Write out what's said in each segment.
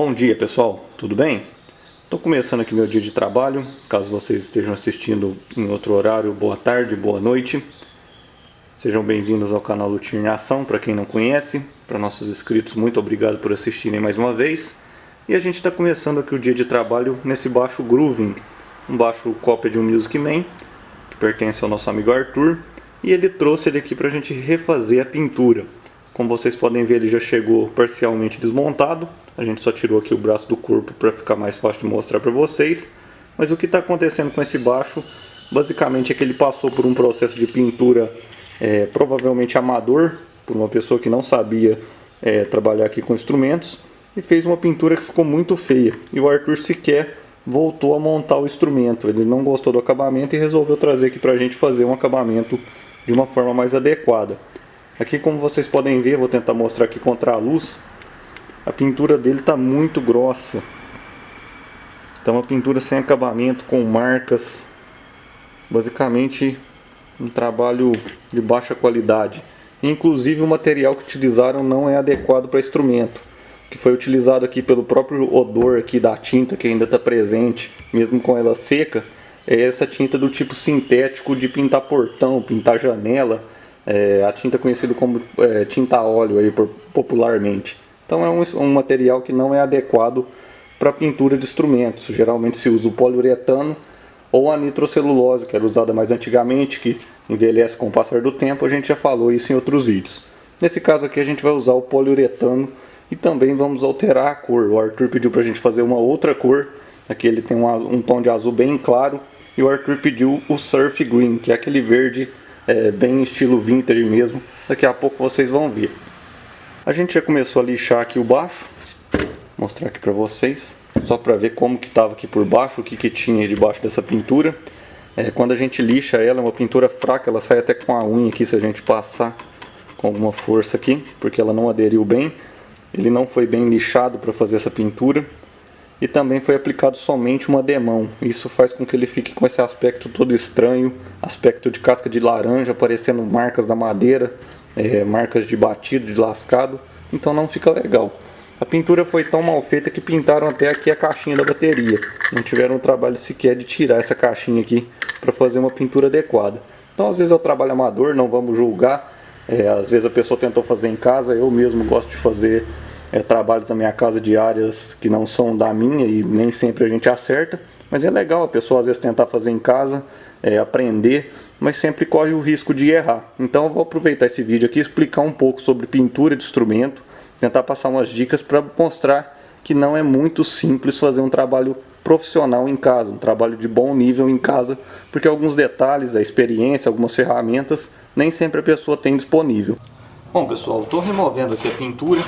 Bom dia, pessoal, tudo bem? Estou começando aqui meu dia de trabalho. Caso vocês estejam assistindo em outro horário, boa tarde, boa noite. Sejam bem-vindos ao canal Lutir em Ação, para quem não conhece. Para nossos inscritos, muito obrigado por assistirem mais uma vez. E a gente está começando aqui o dia de trabalho nesse baixo Grooving, um baixo cópia de um Music Man, que pertence ao nosso amigo Arthur. E ele trouxe ele aqui para a gente refazer a pintura. Como vocês podem ver, ele já chegou parcialmente desmontado. A gente só tirou aqui o braço do corpo para ficar mais fácil de mostrar para vocês. Mas o que está acontecendo com esse baixo, basicamente é que ele passou por um processo de pintura provavelmente amador, por uma pessoa que não sabia trabalhar aqui com instrumentos, e fez uma pintura que ficou muito feia. E o Arthur sequer voltou a montar o instrumento. Ele não gostou do acabamento e resolveu trazer aqui para a gente fazer um acabamento de uma forma mais adequada. Aqui, como vocês podem ver, vou tentar mostrar aqui contra a luz, a pintura dele está muito grossa. Então, uma pintura sem acabamento, com marcas, basicamente um trabalho de baixa qualidade. Inclusive, o material que utilizaram não é adequado para instrumento. O que foi utilizado aqui pelo próprio odor aqui da tinta, que ainda está presente, mesmo com ela seca, é essa tinta do tipo sintético de pintar portão, pintar janela. A tinta conhecida como tinta a óleo aí, popularmente. Então é um material que não é adequado para pintura de instrumentos. Geralmente se usa o poliuretano ou a nitrocelulose, que era usada mais antigamente, que envelhece com o passar do tempo. A gente já falou isso em outros vídeos. Nesse caso aqui a gente vai usar o poliuretano e também vamos alterar a cor. O Arthur pediu para a gente fazer uma outra cor. Aqui ele tem um tom de azul bem claro e o Arthur pediu o Surf Green, que é aquele verde bem estilo vintage mesmo. Daqui a pouco vocês vão ver. A gente já começou a lixar aqui o baixo. Vou mostrar aqui para vocês, só para ver como que estava aqui por baixo, o que tinha debaixo dessa pintura. Quando a gente lixa ela, é uma pintura fraca, ela sai até com a unha aqui se a gente passar com alguma força aqui, porque ela não aderiu bem. Ele não foi bem lixado para fazer essa pintura. E também foi aplicado somente uma demão. Isso faz com que ele fique com esse aspecto todo estranho, aspecto de casca de laranja, aparecendo marcas da madeira, marcas de batido, de lascado. Então não fica legal. A pintura foi tão mal feita que pintaram até aqui a caixinha da bateria. Não tiveram o trabalho sequer de tirar essa caixinha aqui para fazer uma pintura adequada. Então às vezes é o trabalho amador, não vamos julgar. Às vezes a pessoa tentou fazer em casa, eu mesmo gosto de fazer trabalhos na minha casa de áreas que não são da minha e nem sempre a gente acerta, mas é legal a pessoa às vezes tentar fazer em casa, aprender, mas sempre corre o risco de errar. Então eu vou aproveitar esse vídeo aqui e explicar um pouco sobre pintura de instrumento, tentar passar umas dicas para mostrar que não é muito simples fazer um trabalho profissional em casa, um trabalho de bom nível em casa, porque alguns detalhes, a experiência, algumas ferramentas, nem sempre a pessoa tem disponível. Bom pessoal, estou removendo aqui a pintura.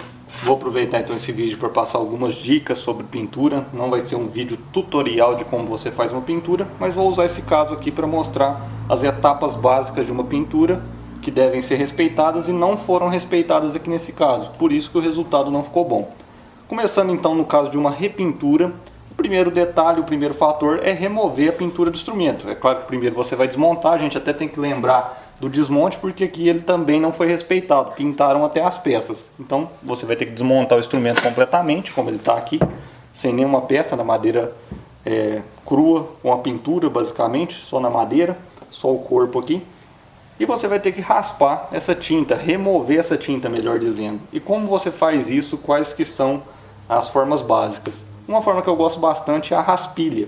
Vou aproveitar então esse vídeo para passar algumas dicas sobre pintura. Não vai ser um vídeo tutorial de como você faz uma pintura, mas vou usar esse caso aqui para mostrar as etapas básicas de uma pintura que devem ser respeitadas e não foram respeitadas aqui nesse caso. Por isso que o resultado não ficou bom. Começando então no caso de uma repintura, o primeiro detalhe, o primeiro fator é remover a pintura do instrumento. É claro que primeiro você vai desmontar, a gente até tem que lembrar do desmonte, porque aqui ele também não foi respeitado, pintaram até as peças. Então você vai ter que desmontar o instrumento completamente, como ele está aqui, sem nenhuma peça, na madeira crua, com a pintura basicamente, só na madeira, só o corpo aqui. E você vai ter que raspar essa tinta, remover essa tinta, melhor dizendo. E como você faz isso, quais que são as formas básicas? Uma forma que eu gosto bastante é a raspilha.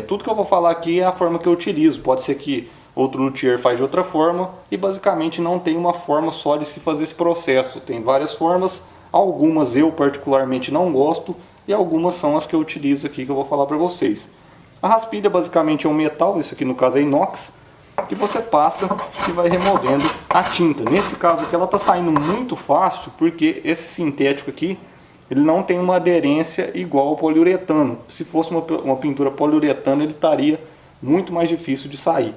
Tudo que eu vou falar aqui é a forma que eu utilizo, pode ser que outro luthier faz de outra forma e basicamente não tem uma forma só de se fazer esse processo. Tem várias formas, algumas eu particularmente não gosto e algumas são as que eu utilizo aqui que eu vou falar para vocês. A raspilha basicamente é um metal, isso aqui no caso é inox, que você passa e vai removendo a tinta. Nesse caso aqui ela está saindo muito fácil porque esse sintético aqui ele não tem uma aderência igual ao poliuretano. Se fosse uma pintura poliuretano ele estaria muito mais difícil de sair.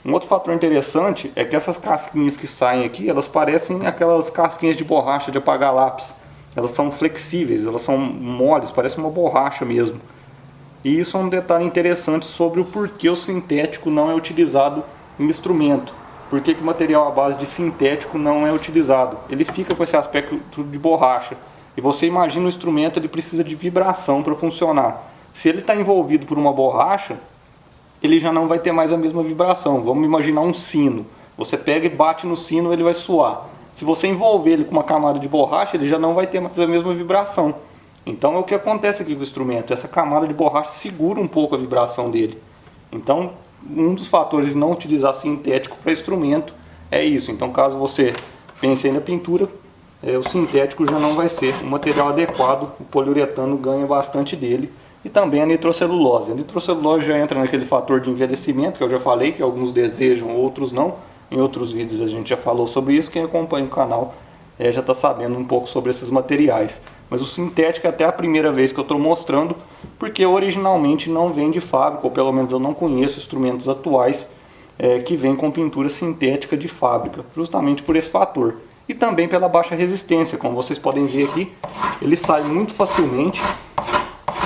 Um outro fator interessante é que essas casquinhas que saem aqui, elas parecem aquelas casquinhas de borracha de apagar lápis. Elas são flexíveis, elas são moles, parece uma borracha mesmo. E isso é um detalhe interessante sobre o porquê o sintético não é utilizado em instrumento. Por que o material à base de sintético não é utilizado? Ele fica com esse aspecto de borracha. E você imagina o instrumento, ele precisa de vibração para funcionar. Se ele está envolvido por uma borracha, ele já não vai ter mais a mesma vibração. Vamos imaginar um sino. Você pega e bate no sino, ele vai soar. Se você envolver ele com uma camada de borracha, ele já não vai ter mais a mesma vibração. Então é o que acontece aqui com o instrumento. Essa camada de borracha segura um pouco a vibração dele. Então, um dos fatores de não utilizar sintético para instrumento é isso. Então, caso você pense aí na pintura, o sintético já não vai ser um material adequado. O poliuretano ganha bastante dele. E também a nitrocelulose. A nitrocelulose já entra naquele fator de envelhecimento que eu já falei, que alguns desejam, outros não. Em outros vídeos a gente já falou sobre isso. Quem acompanha o canal já está sabendo um pouco sobre esses materiais. Mas o sintético é até a primeira vez que eu estou mostrando, porque originalmente não vem de fábrica, ou pelo menos eu não conheço instrumentos atuais que vêm com pintura sintética de fábrica, justamente por esse fator. E também pela baixa resistência, como vocês podem ver aqui, ele sai muito facilmente,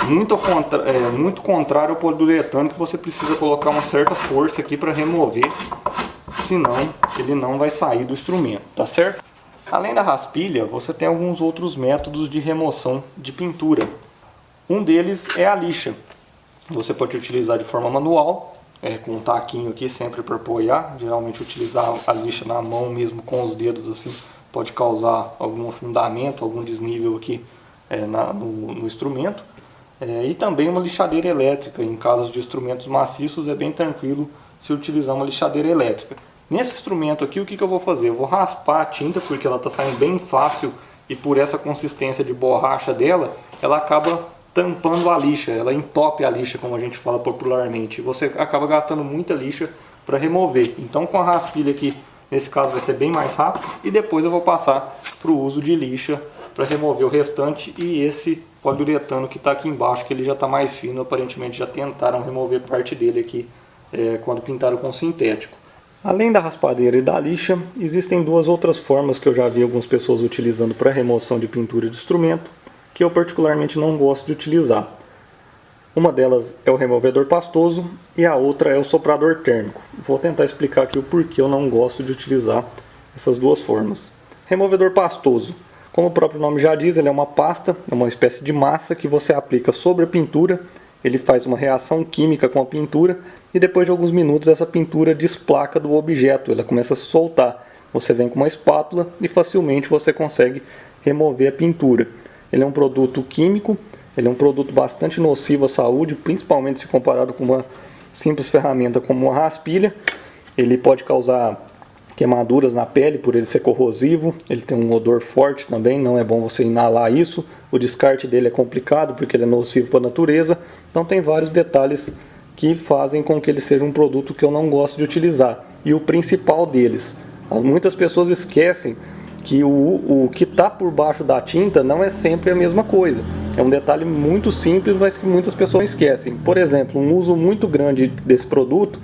muito contrário ao poliuretano, que você precisa colocar uma certa força aqui para remover, senão ele não vai sair do instrumento, tá certo? Além da raspilha, você tem alguns outros métodos de remoção de pintura. Um deles é a lixa. Você pode utilizar de forma manual, com um taquinho aqui sempre para apoiar. Geralmente utilizar a lixa na mão mesmo com os dedos assim pode causar algum afundamento, algum desnível aqui no instrumento. E também uma lixadeira elétrica. Em casos de instrumentos maciços é bem tranquilo se utilizar uma lixadeira elétrica. Nesse instrumento aqui, o que eu vou fazer? Eu vou raspar a tinta, porque ela está saindo bem fácil e por essa consistência de borracha dela, ela acaba tampando a lixa, ela entope a lixa, como a gente fala popularmente. Você acaba gastando muita lixa para remover. Então com a raspilha aqui, nesse caso vai ser bem mais rápido, e depois eu vou passar para o uso de lixa para remover o restante e esse poliuretano que está aqui embaixo, que ele já está mais fino, aparentemente já tentaram remover parte dele aqui quando pintaram com sintético. Além da raspadeira e da lixa, existem duas outras formas que eu já vi algumas pessoas utilizando para remoção de pintura de instrumento, que eu particularmente não gosto de utilizar. Uma delas é o removedor pastoso e a outra é o soprador térmico. Vou tentar explicar aqui o porquê eu não gosto de utilizar essas duas formas. Removedor pastoso. Como o próprio nome já diz, ele é uma pasta, é uma espécie de massa que você aplica sobre a pintura. Ele faz uma reação química com a pintura e depois de alguns minutos essa pintura desplaca do objeto, ela começa a se soltar. Você vem com uma espátula e facilmente você consegue remover a pintura. Ele é um produto químico, ele é um produto bastante nocivo à saúde, principalmente se comparado com uma simples ferramenta como uma raspilha. Ele pode causar queimaduras na pele por ele ser corrosivo, ele tem um odor forte também, não é bom você inalar isso. O descarte dele é complicado porque ele é nocivo para a natureza, então tem vários detalhes que fazem com que ele seja um produto que eu não gosto de utilizar. E o principal deles, muitas pessoas esquecem que o que está por baixo da tinta não é sempre a mesma coisa. É um detalhe muito simples, mas que muitas pessoas esquecem. Por exemplo, um uso muito grande desse produto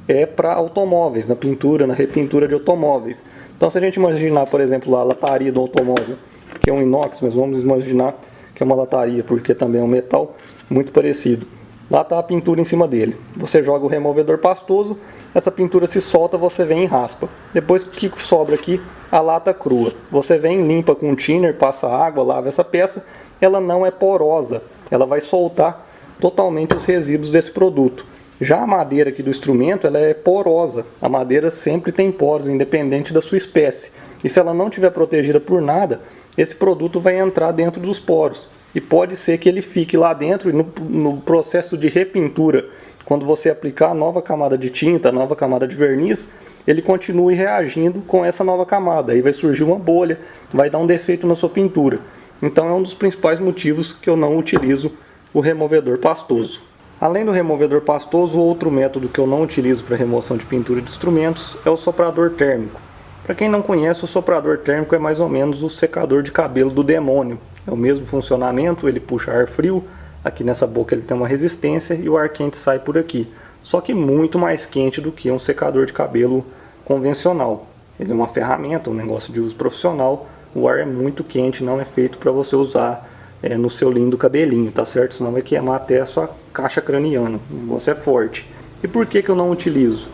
é para automóveis, na pintura, na repintura de automóveis. Então se a gente imaginar, por exemplo, a lataria do automóvel, que é um inox, mas vamos imaginar que é uma lataria, porque também é um metal muito parecido. Lá está a pintura em cima dele. Você joga o removedor pastoso, essa pintura se solta, você vem e raspa. Depois o que sobra aqui? A lata crua. Você vem, limpa com um thinner, passa água, lava essa peça, ela não é porosa, ela vai soltar totalmente os resíduos desse produto. Já a madeira aqui do instrumento, ela é porosa. A madeira sempre tem poros, independente da sua espécie. E se ela não estiver protegida por nada, esse produto vai entrar dentro dos poros. E pode ser que ele fique lá dentro e no processo de repintura, quando você aplicar a nova camada de tinta, a nova camada de verniz, ele continue reagindo com essa nova camada. Aí vai surgir uma bolha, vai dar um defeito na sua pintura. Então é um dos principais motivos que eu não utilizo o removedor pastoso. Além do removedor pastoso, outro método que eu não utilizo para remoção de pintura de instrumentos é o soprador térmico. Para quem não conhece, o soprador térmico é mais ou menos o secador de cabelo do demônio. É o mesmo funcionamento, ele puxa ar frio, aqui nessa boca ele tem uma resistência e o ar quente sai por aqui. Só que muito mais quente do que um secador de cabelo convencional. Ele é uma ferramenta, um negócio de uso profissional, o ar é muito quente, não é feito para você usar no seu lindo cabelinho, tá certo? Senão vai queimar até a sua caixa craniana, o negócio é forte. E por que eu não utilizo?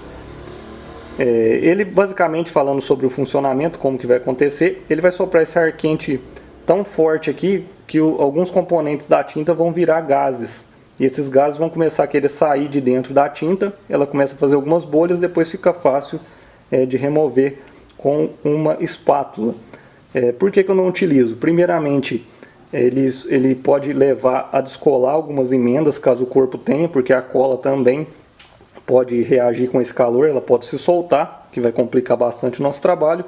Ele basicamente falando sobre o funcionamento, como que vai acontecer, ele vai soprar esse ar quente tão forte aqui que alguns componentes da tinta vão virar gases. E esses gases vão começar a querer sair de dentro da tinta, ela começa a fazer algumas bolhas, depois fica fácil de remover com uma espátula. Por que eu não utilizo? Primeiramente, ele pode levar a descolar algumas emendas, caso o corpo tenha, porque a cola também pode reagir com esse calor, ela pode se soltar, que vai complicar bastante o nosso trabalho.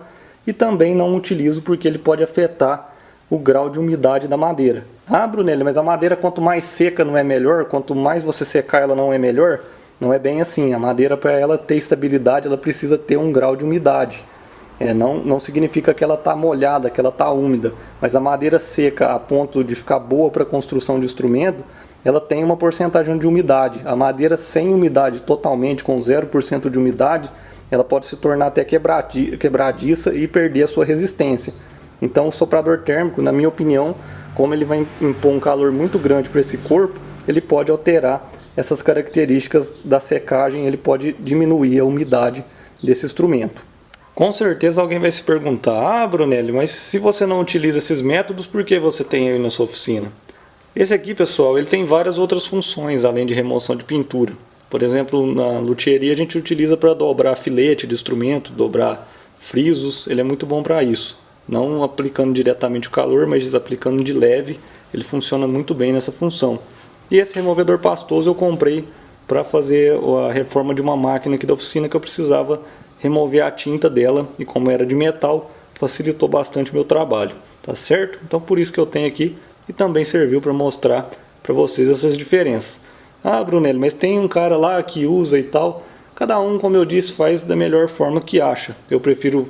E também não utilizo porque ele pode afetar o grau de umidade da madeira. Ah, Brunelli, mas a madeira quanto mais seca não é melhor? Quanto mais você secar ela não é melhor? Não é bem assim. A madeira, para ela ter estabilidade, ela precisa ter um grau de umidade. Não significa que ela está molhada, que ela está úmida. Mas a madeira seca a ponto de ficar boa para construção de instrumento, ela tem uma porcentagem de umidade. A madeira sem umidade totalmente, com 0% de umidade, ela pode se tornar até quebradiça e perder a sua resistência. Então o soprador térmico, na minha opinião, como ele vai impor um calor muito grande para esse corpo, ele pode alterar essas características da secagem, ele pode diminuir a umidade desse instrumento. Com certeza alguém vai se perguntar, ah, Brunelli, mas se você não utiliza esses métodos, por que você tem aí na sua oficina? Esse aqui, pessoal, ele tem várias outras funções, além de remoção de pintura. Por exemplo, na luthieria a gente utiliza para dobrar filete de instrumento, dobrar frisos, ele é muito bom para isso. Não aplicando diretamente o calor, mas aplicando de leve, ele funciona muito bem nessa função. E esse removedor pastoso eu comprei para fazer a reforma de uma máquina aqui da oficina que eu precisava remover a tinta dela, e como era de metal, facilitou bastante meu trabalho, tá certo? Então por isso que eu tenho aqui, e também serviu para mostrar para vocês essas diferenças. Ah, Brunelli, mas tem um cara lá que usa e tal. Cada um, como eu disse, faz da melhor forma que acha. Eu prefiro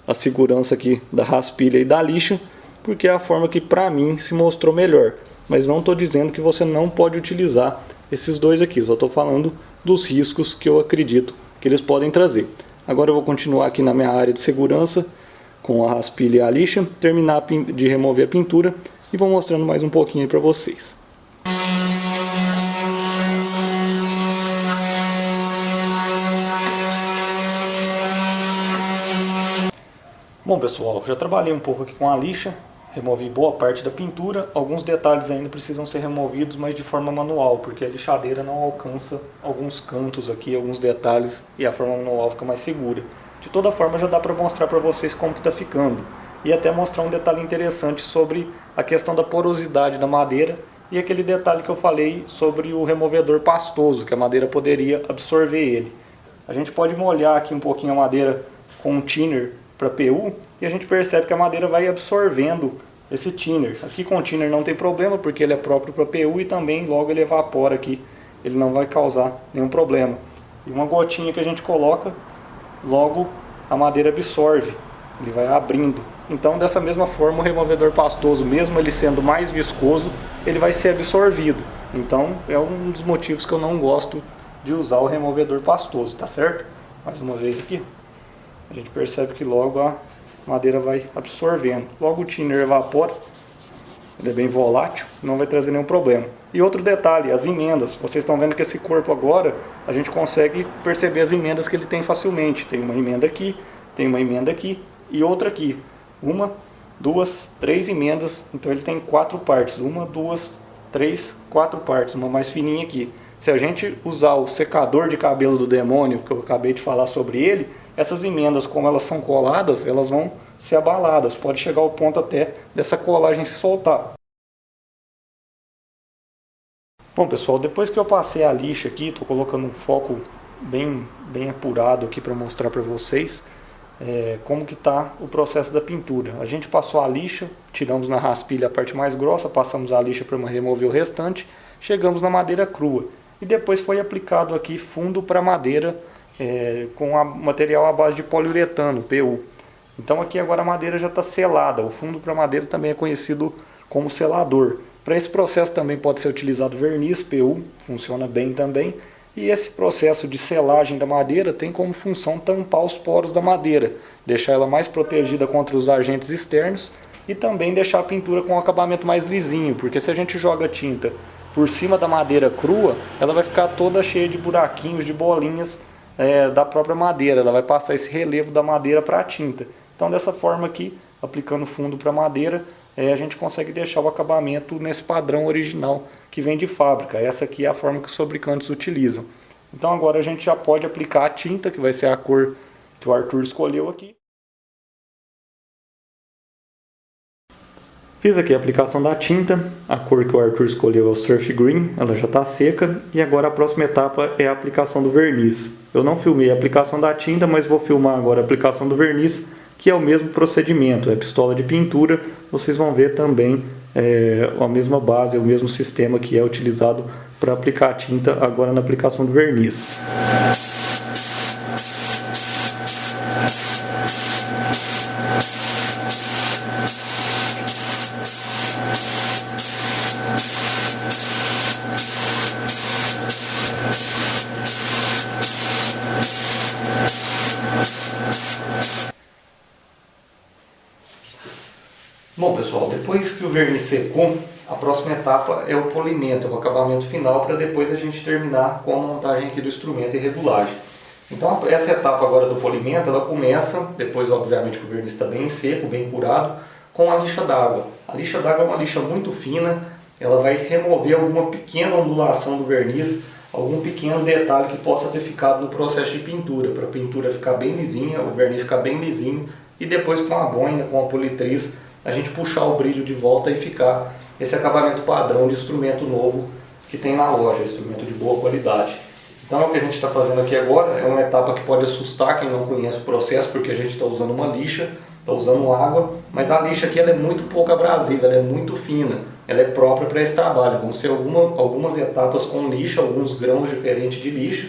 a segurança aqui da raspilha e da lixa, porque é a forma que para mim se mostrou melhor. Mas não estou dizendo que você não pode utilizar esses dois aqui, só estou falando dos riscos que eu acredito que eles podem trazer. Agora eu vou continuar aqui na minha área de segurança com a raspilha e a lixa, terminar de remover a pintura e vou mostrando mais um pouquinho para vocês. Bom pessoal, já trabalhei um pouco aqui com a lixa, removi boa parte da pintura, alguns detalhes ainda precisam ser removidos, mas de forma manual, porque a lixadeira não alcança alguns cantos aqui, alguns detalhes, e a forma manual fica mais segura. De toda forma já dá para mostrar para vocês como que está ficando, e até mostrar um detalhe interessante sobre a questão da porosidade da madeira, e aquele detalhe que eu falei sobre o removedor pastoso, que a madeira poderia absorver ele. A gente pode molhar aqui um pouquinho a madeira com um thinner para PU, e a gente percebe que a madeira vai absorvendo esse thinner. Aqui com o thinner não tem problema, porque ele é próprio para PU e também logo ele evapora aqui, ele não vai causar nenhum problema. E uma gotinha que a gente coloca, logo a madeira absorve, ele vai abrindo. Então dessa mesma forma o removedor pastoso, mesmo ele sendo mais viscoso, ele vai ser absorvido. Então é um dos motivos que eu não gosto de usar o removedor pastoso, tá certo? Mais uma vez aqui. A gente percebe que logo a madeira vai absorvendo. Logo o thinner evapora, ele é bem volátil, não vai trazer nenhum problema. E outro detalhe, as emendas. Vocês estão vendo que esse corpo agora, a gente consegue perceber as emendas que ele tem facilmente. Tem uma emenda aqui, tem uma emenda aqui e outra aqui. Uma, duas, três emendas, então ele tem 4 partes. Uma, duas, três, 4 partes, uma mais fininha aqui. Se a gente usar o secador de cabelo do demônio, que eu acabei de falar sobre ele, essas emendas, como elas são coladas, elas vão ser abaladas. Pode chegar ao ponto até dessa colagem se soltar. Bom pessoal, depois que eu passei a lixa aqui, estou colocando um foco bem apurado aqui para mostrar para vocês como que está o processo da pintura. A gente passou a lixa, tiramos na raspilha a parte mais grossa, passamos a lixa para remover o restante, chegamos na madeira crua. E depois foi aplicado aqui fundo para madeira, com material à base de poliuretano, PU. Então aqui agora a madeira já está selada, o fundo para madeira também é conhecido como selador. Para esse processo também pode ser utilizado verniz, PU, funciona bem também. E esse processo de selagem da madeira tem como função tampar os poros da madeira, deixar ela mais protegida contra os agentes externos e também deixar a pintura com um acabamento mais lisinho, porque se a gente joga tinta por cima da madeira crua, ela vai ficar toda cheia de buraquinhos, de bolinhas da própria madeira, ela vai passar esse relevo da madeira para a tinta. Então dessa forma aqui, aplicando fundo para a madeira, a gente consegue deixar o acabamento nesse padrão original que vem de fábrica. Essa aqui é a forma que os fabricantes utilizam. Então agora a gente já pode aplicar a tinta, que vai ser a cor que o Arthur escolheu aqui. Fiz aqui a aplicação da tinta, a cor que o Arthur escolheu é o Surf Green, ela já está seca, e agora a próxima etapa é a aplicação do verniz. Eu não filmei a aplicação da tinta, mas vou filmar agora a aplicação do verniz, que é o mesmo procedimento, é pistola de pintura, vocês vão ver também a mesma base, o mesmo sistema que é utilizado para aplicar a tinta agora na aplicação do verniz. Bom pessoal, depois que o verniz secou, a próxima etapa é o polimento, é o acabamento final, para depois a gente terminar com a montagem aqui do instrumento e regulagem. Então essa etapa agora do polimento, ela começa, depois obviamente que o verniz está bem seco, bem curado, com a lixa d'água. A lixa d'água é uma lixa muito fina, ela vai remover alguma pequena ondulação do verniz, algum pequeno detalhe que possa ter ficado no processo de pintura, para a pintura ficar bem lisinha, o verniz ficar bem lisinho, e depois com a boina, com a politriz, a gente puxar o brilho de volta e ficar esse acabamento padrão de instrumento novo que tem na loja, instrumento de boa qualidade. Então o que a gente está fazendo aqui agora é uma etapa que pode assustar quem não conhece o processo, porque a gente está usando uma lixa, está usando água, mas a lixa aqui ela é muito pouco abrasiva, ela é muito fina, ela é própria para esse trabalho. Vão ser algumas etapas com lixa, alguns grãos diferentes de lixa,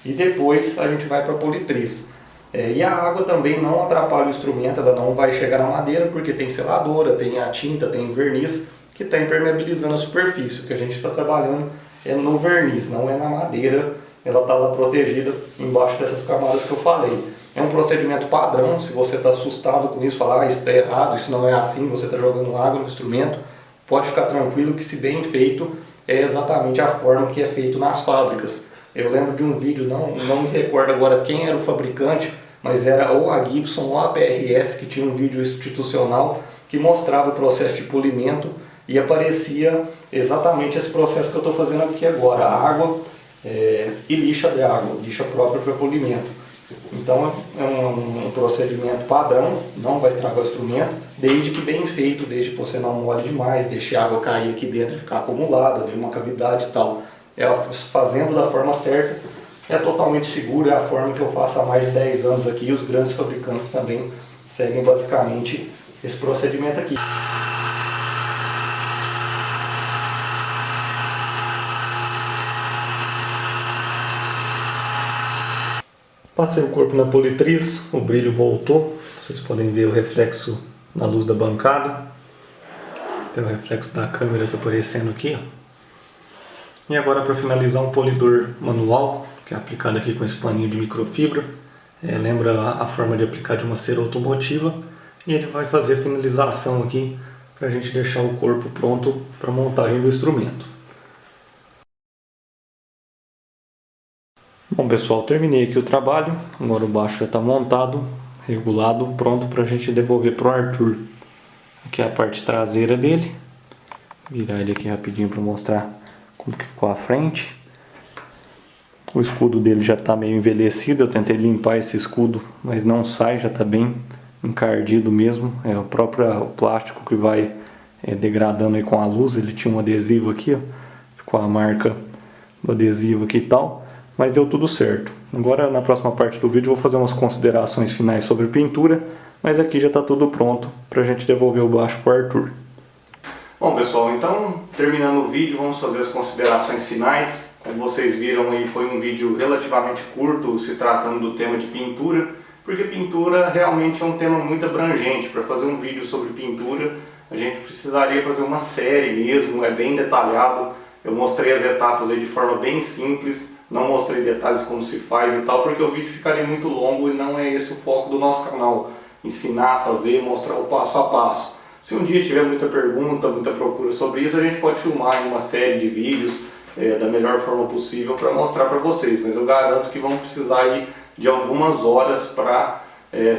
e depois a gente vai para a politriz. E a água também não atrapalha o instrumento, ela não vai chegar na madeira porque tem seladora, tem a tinta, tem o verniz que está impermeabilizando a superfície. O que a gente está trabalhando é no verniz, não é na madeira, ela está lá protegida embaixo dessas camadas que eu falei. É um procedimento padrão, se você está assustado com isso, falar isso está errado, isso não é assim, você está jogando água no instrumento, pode ficar tranquilo que se bem feito é exatamente a forma que é feito nas fábricas. Eu lembro de um vídeo, não me recordo agora quem era o fabricante, mas era ou a Gibson ou a PRS, que tinha um vídeo institucional que mostrava o processo de polimento e aparecia exatamente esse processo que eu estou fazendo aqui agora, água e lixa de água, lixa própria para polimento. Então é um procedimento padrão, não vai estragar o instrumento, desde que bem feito, desde que você não molhe demais, deixe a água cair aqui dentro e ficar acumulada, dê uma cavidade e tal. Fazendo da forma certa, é totalmente seguro, é a forma que eu faço há mais de 10 anos aqui, e os grandes fabricantes também seguem basicamente esse procedimento aqui. Passei o corpo na politriz, o brilho voltou, vocês podem ver o reflexo na luz da bancada, tem o reflexo da câmera tá aparecendo aqui, ó. E agora para finalizar um polidor manual, que é aplicado aqui com esse paninho de microfibra, lembra a forma de aplicar de uma cera automotiva, e ele vai fazer a finalização aqui para a gente deixar o corpo pronto para a montagem do instrumento. Bom pessoal, terminei aqui o trabalho, agora o baixo já está montado, regulado, pronto para a gente devolver para o Arthur. Aqui é a parte traseira dele, vou virar ele aqui rapidinho para mostrar como que ficou a frente. O escudo dele já está meio envelhecido, eu tentei limpar esse escudo, mas não sai, já está bem encardido mesmo. É o próprio plástico que vai degradando aí com a luz, ele tinha um adesivo aqui, ó, ficou a marca do adesivo aqui e tal, mas deu tudo certo. Agora na próxima parte do vídeo eu vou fazer umas considerações finais sobre pintura, mas aqui já está tudo pronto para a gente devolver o baixo para o Arthur. Bom pessoal, então terminando o vídeo vamos fazer as considerações finais. Como vocês viram aí, foi um vídeo relativamente curto se tratando do tema de pintura, porque pintura realmente é um tema muito abrangente. Para fazer um vídeo sobre pintura a gente precisaria fazer uma série mesmo, é bem detalhado. Eu mostrei as etapas aí de forma bem simples, não mostrei detalhes como se faz e tal, porque o vídeo ficaria muito longo e não é esse o foco do nosso canal, ensinar a fazer, mostrar o passo a passo. Se um dia tiver muita pergunta, muita procura sobre isso, a gente pode filmar em uma série de vídeos da melhor forma possível para mostrar para vocês, mas eu garanto que vão precisar aí de algumas horas para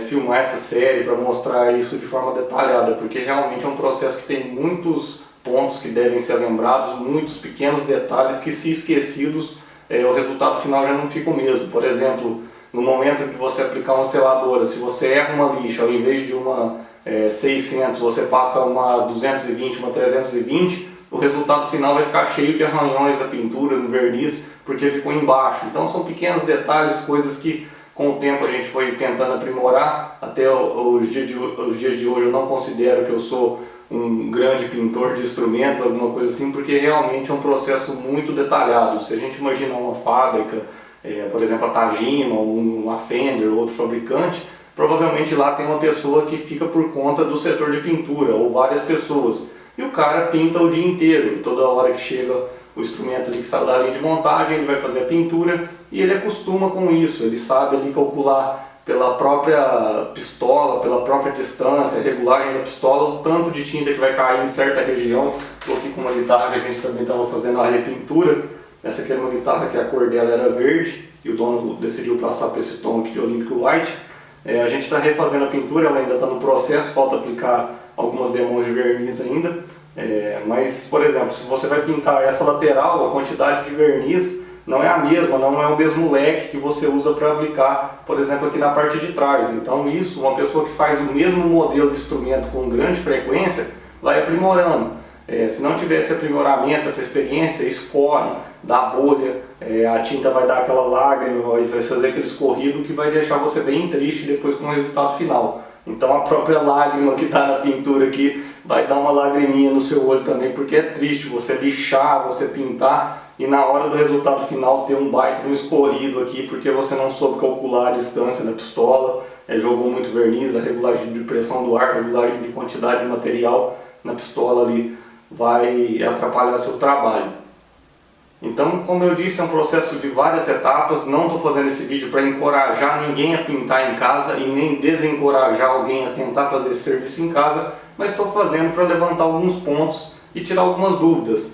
filmar essa série para mostrar isso de forma detalhada, porque realmente é um processo que tem muitos pontos que devem ser lembrados, muitos pequenos detalhes que, se esquecidos, o resultado final já não fica o mesmo. Por exemplo, no momento que você aplicar uma seladora, se você erra uma lixa, ao invés de uma 600, você passa uma 220, uma 320, o resultado final vai ficar cheio de arranhões da pintura, no verniz, porque ficou embaixo. Então são pequenos detalhes, coisas que com o tempo a gente foi tentando aprimorar. Até os dias de hoje eu não considero que eu sou um grande pintor de instrumentos, alguma coisa assim, porque realmente é um processo muito detalhado. Se a gente imaginar uma fábrica, por exemplo a Tajima, ou uma Fender, ou outro fabricante, provavelmente lá tem uma pessoa que fica por conta do setor de pintura, ou várias pessoas. E o cara pinta o dia inteiro, toda hora que chega o instrumento ali que sai da linha de montagem, ele vai fazer a pintura e ele acostuma com isso, ele sabe ali calcular pela própria pistola, pela própria distância, a regulagem da pistola, o tanto de tinta que vai cair em certa região. Estou aqui com uma guitarra que a gente também estava fazendo a repintura. Essa aqui era uma guitarra que a cor dela era verde e o dono decidiu passar para esse tom aqui de Olympic White. A gente está refazendo a pintura, ela ainda está no processo, falta aplicar algumas demãos de verniz ainda. Mas, por exemplo, se você vai pintar essa lateral, a quantidade de verniz não é a mesma, não é o mesmo leque que você usa para aplicar, por exemplo, aqui na parte de trás. Então isso, uma pessoa que faz o mesmo modelo de instrumento com grande frequência, vai aprimorando. Se não tiver esse aprimoramento, essa experiência, escorre, dá bolha, a tinta vai dar aquela lágrima, vai fazer aquele escorrido que vai deixar você bem triste depois com o resultado final. Então a própria lágrima que está na pintura aqui vai dar uma lagriminha no seu olho também, porque é triste você lixar, você pintar e na hora do resultado final ter um baita, um escorrido aqui, porque você não soube calcular a distância da pistola, jogou muito verniz, a regulagem de pressão do ar, a regulagem de quantidade de material na pistola ali vai atrapalhar seu trabalho. Então, como eu disse, é um processo de várias etapas. Não estou fazendo esse vídeo para encorajar ninguém a pintar em casa e nem desencorajar alguém a tentar fazer esse serviço em casa, mas estou fazendo para levantar alguns pontos e tirar algumas dúvidas.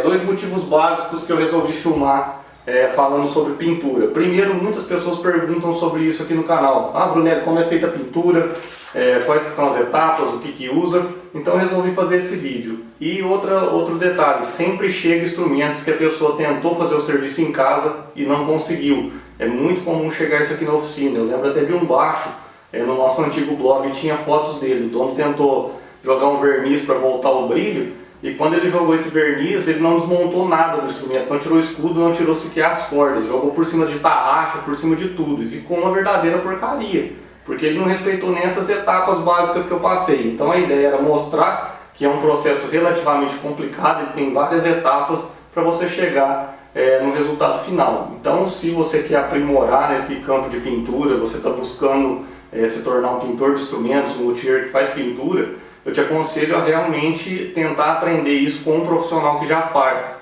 Dois motivos básicos que eu resolvi filmar falando sobre pintura. Primeiro, muitas pessoas perguntam sobre isso aqui no canal. Brunelli, como é feita a pintura? Quais são as etapas? O que usa? Então eu resolvi fazer esse vídeo. E outro detalhe, sempre chega instrumentos que a pessoa tentou fazer o serviço em casa e não conseguiu. É muito comum chegar isso aqui na oficina. Eu lembro até de um baixo, no nosso antigo blog tinha fotos dele. O dono tentou jogar um verniz para voltar o brilho, e quando ele jogou esse verniz, ele não desmontou nada do instrumento, não tirou o escudo, não tirou sequer as cordas, jogou por cima de tarraxa, por cima de tudo, e ficou uma verdadeira porcaria, porque ele não respeitou nem essas etapas básicas que eu passei. Então a ideia era mostrar que é um processo relativamente complicado, ele tem várias etapas para você chegar no resultado final. Então, se você quer aprimorar nesse campo de pintura, você está buscando se tornar um pintor de instrumentos, um luthier que faz pintura, eu te aconselho a realmente tentar aprender isso com um profissional que já faz.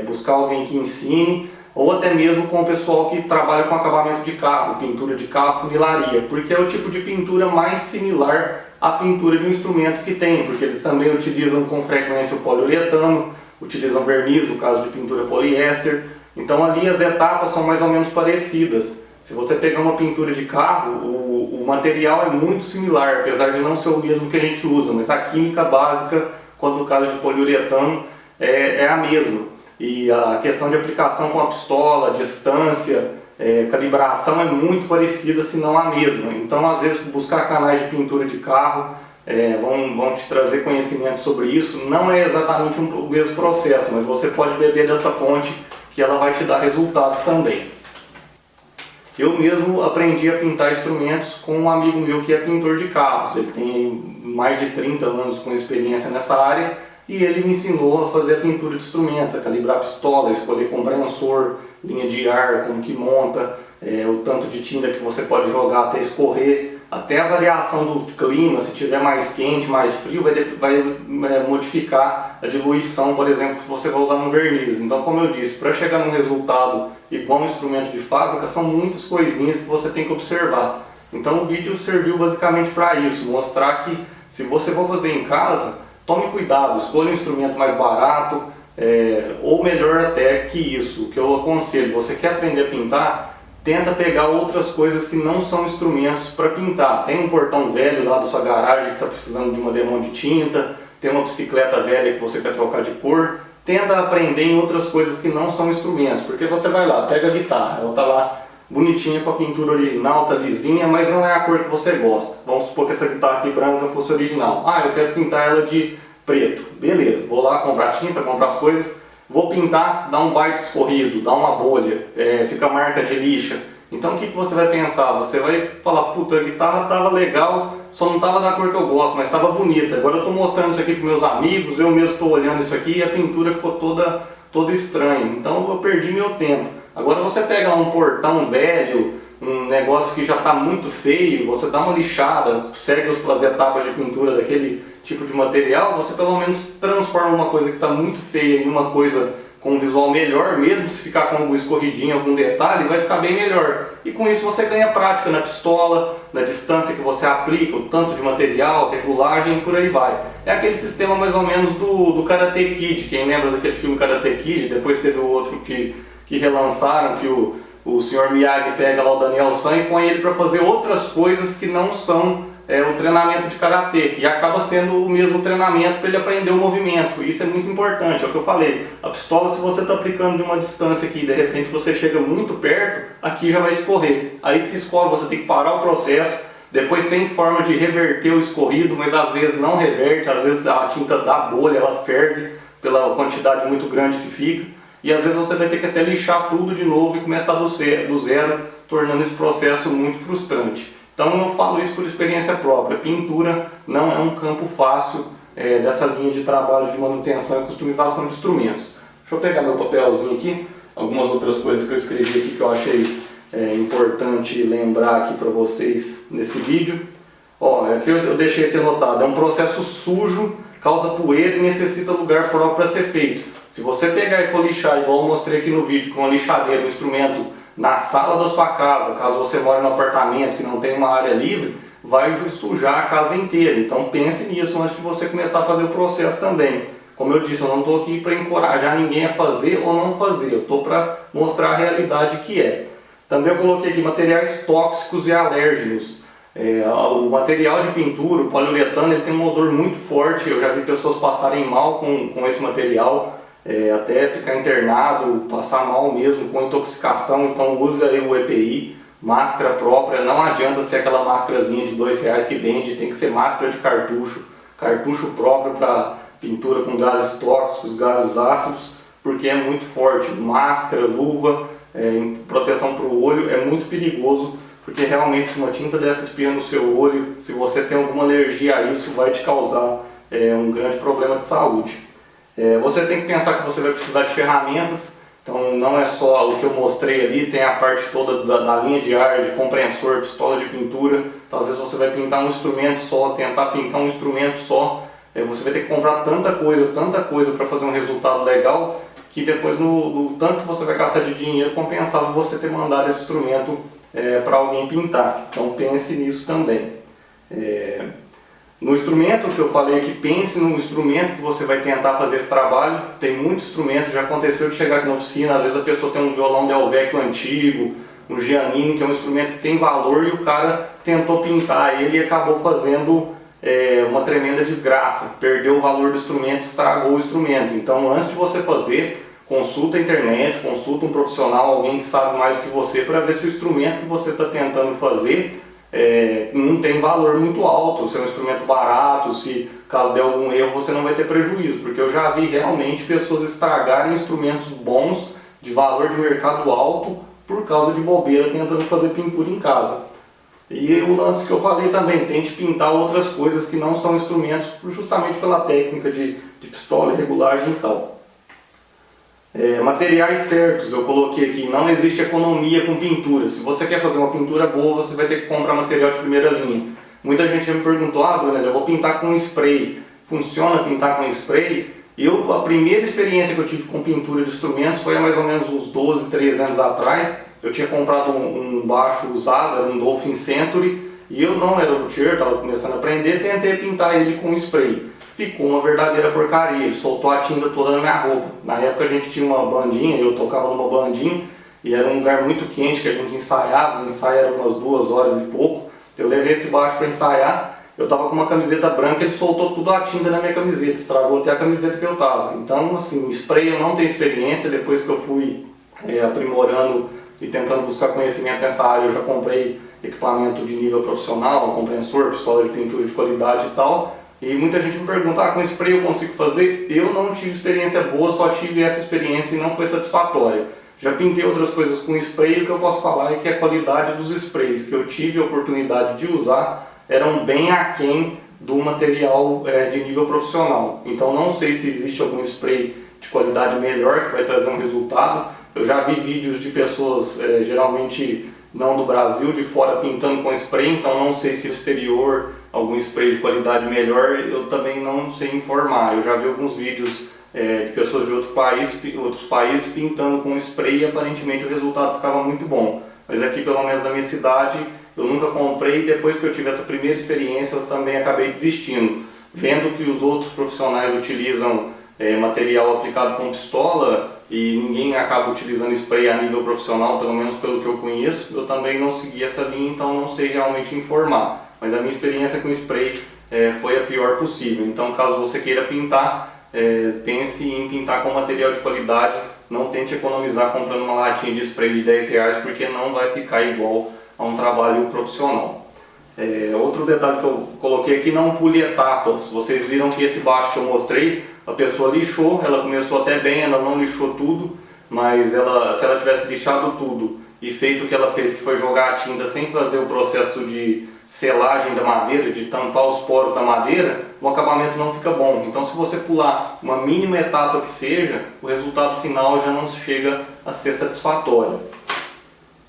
Buscar alguém que ensine, ou até mesmo com o pessoal que trabalha com acabamento de carro, pintura de carro, funilaria, porque é o tipo de pintura mais similar à pintura de um instrumento que tem, porque eles também utilizam com frequência o poliuretano, utilizam verniz no caso de pintura poliéster. Então ali as etapas são mais ou menos parecidas. Se você pegar uma pintura de carro, o material é muito similar, apesar de não ser o mesmo que a gente usa, mas a química básica, quando no caso de poliuretano, é a mesma. E a questão de aplicação com a pistola, a distância, calibração é muito parecida, se não a mesma. Então, às vezes, buscar canais de pintura de carro vão te trazer conhecimento sobre isso. Não é exatamente o mesmo processo, mas você pode beber dessa fonte que ela vai te dar resultados também. Eu mesmo aprendi a pintar instrumentos com um amigo meu que é pintor de carros. Ele tem mais de 30 anos com experiência nessa área e ele me ensinou a fazer a pintura de instrumentos, a calibrar a pistola, escolher compressor, linha de ar, como que monta, o tanto de tinta que você pode jogar até escorrer, até a variação do clima, se tiver mais quente, mais frio, vai modificar a diluição, por exemplo, que você vai usar no verniz. Então, como eu disse, para chegar num resultado igual um instrumento de fábrica, são muitas coisinhas que você tem que observar. Então o vídeo serviu basicamente para isso, mostrar que se você for fazer em casa, tome cuidado, escolha um instrumento mais barato, ou melhor até que isso, que eu aconselho. Você quer aprender a pintar? tenta pegar outras coisas que não são instrumentos para pintar. Tem um portão velho lá da sua garagem que está precisando de uma demão de tinta, tem uma bicicleta velha que você quer trocar de cor, tenta aprender em outras coisas que não são instrumentos, porque você vai lá, pega a guitarra, ela está lá bonitinha com a pintura original, tá lisinha, mas não é a cor que você gosta. Vamos supor que essa guitarra aqui branca fosse original. Ah, eu quero pintar ela de preto. Beleza, vou lá comprar tinta, comprar as coisas, vou pintar, dá um baita escorrido, dá uma bolha, fica marca de lixa. Então o que você vai pensar? Você vai falar, puta, a guitarra estava legal, só não estava da cor que eu gosto, mas estava bonita. Agora eu estou mostrando isso aqui para meus amigos, eu mesmo estou olhando isso aqui e a pintura ficou toda estranha. Então eu perdi meu tempo. Agora você pega um portão velho, um negócio que já está muito feio, você dá uma lixada, segue as etapas de pintura daquele tipo de material, você pelo menos transforma uma coisa que está muito feia em uma coisa com um visual melhor, mesmo se ficar com algum escorridinho, algum detalhe, vai ficar bem melhor. E com isso você ganha prática na pistola, na distância que você aplica, o tanto de material, regulagem e por aí vai. É aquele sistema mais ou menos do Karate Kid, quem lembra daquele filme Karate Kid, depois teve o outro que relançaram, que o Sr. Miyagi pega lá o Daniel San e põe ele para fazer outras coisas que não são o treinamento de Karatê, e acaba sendo o mesmo treinamento para ele aprender o movimento. Isso é muito importante, é o que eu falei. A pistola, se você está aplicando de uma distância aqui e de repente você chega muito perto, aqui já vai escorrer. Aí se escorre, você tem que parar o processo, depois tem forma de reverter o escorrido, mas às vezes não reverte, às vezes a tinta dá bolha, ela ferve pela quantidade muito grande que fica, e às vezes você vai ter que até lixar tudo de novo e começar do zero, tornando esse processo muito frustrante. Então eu falo isso por experiência própria. Pintura não é um campo fácil dessa linha de trabalho de manutenção e customização de instrumentos. Deixa eu pegar meu papelzinho aqui, algumas outras coisas que eu escrevi aqui que eu achei importante lembrar aqui para vocês nesse vídeo. Ó, aqui eu deixei aqui anotado, é um processo sujo, causa poeira e necessita lugar próprio para ser feito. Se você pegar e for lixar, igual eu mostrei aqui no vídeo, com uma lixadeira, um instrumento na sala da sua casa, caso você more num apartamento que não tem uma área livre, vai sujar a casa inteira. Então pense nisso antes de você começar a fazer o processo também. Como eu disse, eu não estou aqui para encorajar ninguém a fazer ou não fazer, eu estou para mostrar a realidade que é. Também eu coloquei aqui materiais tóxicos e alérgenos. O material de pintura, o poliuretano, ele tem um odor muito forte, eu já vi pessoas passarem mal com esse material. Até ficar internado, passar mal mesmo com intoxicação. Então use aí o EPI, máscara própria. Não adianta ser aquela máscarazinha de R$2 que vende, tem que ser máscara de cartucho próprio para pintura com gases tóxicos, gases ácidos, porque é muito forte. Máscara, luva, proteção para o olho é muito perigoso, porque realmente se uma tinta dessa espirra no seu olho, se você tem alguma alergia a isso, vai te causar um grande problema de saúde. Você tem que pensar que você vai precisar de ferramentas, então não é só o que eu mostrei ali, tem a parte toda da linha de ar, de compressor, pistola de pintura. Então às vezes você vai pintar um instrumento só, tentar pintar um instrumento só, você vai ter que comprar tanta coisa para fazer um resultado legal, que depois no tanto que você vai gastar de dinheiro, compensava você ter mandado esse instrumento para alguém pintar. Então pense nisso também. No instrumento que eu falei aqui, pense no instrumento que você vai tentar fazer esse trabalho. Tem muitos instrumentos, já aconteceu de chegar aqui na oficina, às vezes a pessoa tem um violão Del Vecchio antigo, um Giannini, que é um instrumento que tem valor, e o cara tentou pintar ele e acabou fazendo uma tremenda desgraça. Perdeu o valor do instrumento, estragou o instrumento. Então antes de você fazer, consulta a internet, consulta um profissional, alguém que sabe mais que você, para ver se o instrumento que você está tentando fazer não tem valor muito alto, se é um instrumento barato, se caso der algum erro você não vai ter prejuízo, porque eu já vi realmente pessoas estragarem instrumentos bons, de valor de mercado alto, por causa de bobeira tentando fazer pintura em casa. E o lance que eu falei também, tente pintar outras coisas que não são instrumentos, justamente pela técnica de pistola, regulagem e tal. Materiais certos, eu coloquei aqui, não existe economia com pintura. Se você quer fazer uma pintura boa, você vai ter que comprar material de primeira linha. Muita gente já me perguntou, Brunel, eu vou pintar com spray. Funciona pintar com spray? A primeira experiência que eu tive com pintura de instrumentos foi há mais ou menos uns 12, 13 anos atrás. Eu tinha comprado um baixo usado, era um Dolphin Century, e eu não era luthier, estava começando a aprender, tentei pintar ele com spray. Ficou uma verdadeira porcaria, ele soltou a tinta toda na minha roupa. Na época a gente tinha uma bandinha, eu tocava numa bandinha, e era um lugar muito quente que a gente ensaiava, o ensaio era umas 2 horas e pouco. Eu levei esse baixo para ensaiar, eu tava com uma camiseta branca, ele soltou tudo a tinta na minha camiseta, estragou até a camiseta que eu tava. Então, assim, spray eu não tenho experiência, depois que eu fui aprimorando e tentando buscar conhecimento nessa área, eu já comprei equipamento de nível profissional, compressor, pistola de pintura de qualidade e tal. E muita gente me pergunta, com spray eu consigo fazer? Eu não tive experiência boa, só tive essa experiência e não foi satisfatória. Já pintei outras coisas com spray e o que eu posso falar é que a qualidade dos sprays que eu tive a oportunidade de usar eram bem aquém do material de nível profissional. Então não sei se existe algum spray de qualidade melhor que vai trazer um resultado. Eu já vi vídeos de pessoas, geralmente não do Brasil, de fora pintando com spray, então não sei se no exterior algum spray de qualidade melhor, eu também não sei informar. Eu já vi alguns vídeos de pessoas de outros países pintando com spray e aparentemente o resultado ficava muito bom. Mas aqui, pelo menos na minha cidade, eu nunca comprei e depois que eu tive essa primeira experiência eu também acabei desistindo. Vendo que os outros profissionais utilizam material aplicado com pistola e ninguém acaba utilizando spray a nível profissional, pelo menos pelo que eu conheço, eu também não segui essa linha, então não sei realmente informar. Mas a minha experiência com spray foi a pior possível. Então, caso você queira pintar, pense em pintar com material de qualidade, não tente economizar comprando uma latinha de spray de R$10, porque não vai ficar igual a um trabalho profissional. Outro detalhe que eu coloquei aqui, não pule etapas. Vocês viram que esse baixo que eu mostrei, a pessoa lixou, ela começou até bem, ela não lixou tudo, mas se ela tivesse lixado tudo e feito o que ela fez, que foi jogar a tinta sem fazer o processo de selagem da madeira, de tampar os poros da madeira, o acabamento não fica bom. Então se você pular uma mínima etapa que seja, o resultado final já não chega a ser satisfatório.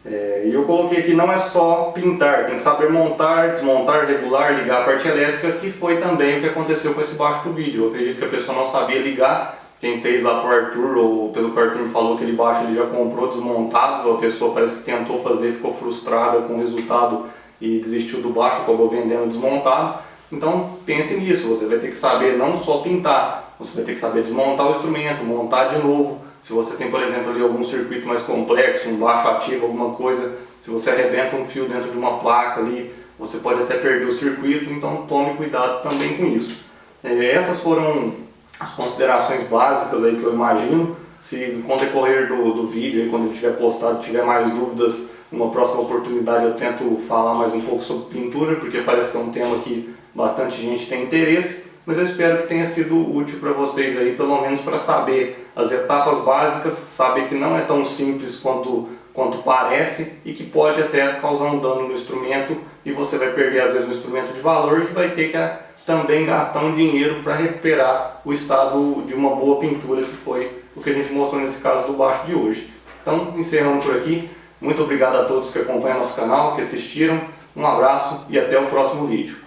E eu coloquei aqui, não é só pintar, tem que saber montar, desmontar, regular, ligar a parte elétrica, que foi também o que aconteceu com esse baixo do vídeo. Eu acredito que a pessoa não sabia ligar, quem fez lá pro Arthur, ou pelo que o Arthur me falou, aquele baixo ele já comprou desmontado, a pessoa parece que tentou fazer, ficou frustrada com o resultado e desistiu do baixo, acabou vendendo desmontado. Então pense nisso, você vai ter que saber não só pintar, você vai ter que saber desmontar o instrumento, montar de novo. Se você tem, por exemplo, ali algum circuito mais complexo, um baixo ativo, alguma coisa, se você arrebenta um fio dentro de uma placa ali, você pode até perder o circuito, então tome cuidado também com isso. Essas foram as considerações básicas aí que eu imagino. Se com o decorrer do vídeo, aí, quando ele tiver postado, tiver mais dúvidas, numa próxima oportunidade eu tento falar mais um pouco sobre pintura, porque parece que é um tema que bastante gente tem interesse. Mas eu espero que tenha sido útil para vocês aí, pelo menos para saber as etapas básicas, saber que não é tão simples quanto parece e que pode até causar um dano no instrumento e você vai perder às vezes um instrumento de valor e vai ter que também gastar um dinheiro para recuperar o estado de uma boa pintura, que foi o que a gente mostrou nesse caso do baixo de hoje. Então, encerrando por aqui, muito obrigado a todos que acompanham nosso canal, que assistiram, um abraço e até o próximo vídeo.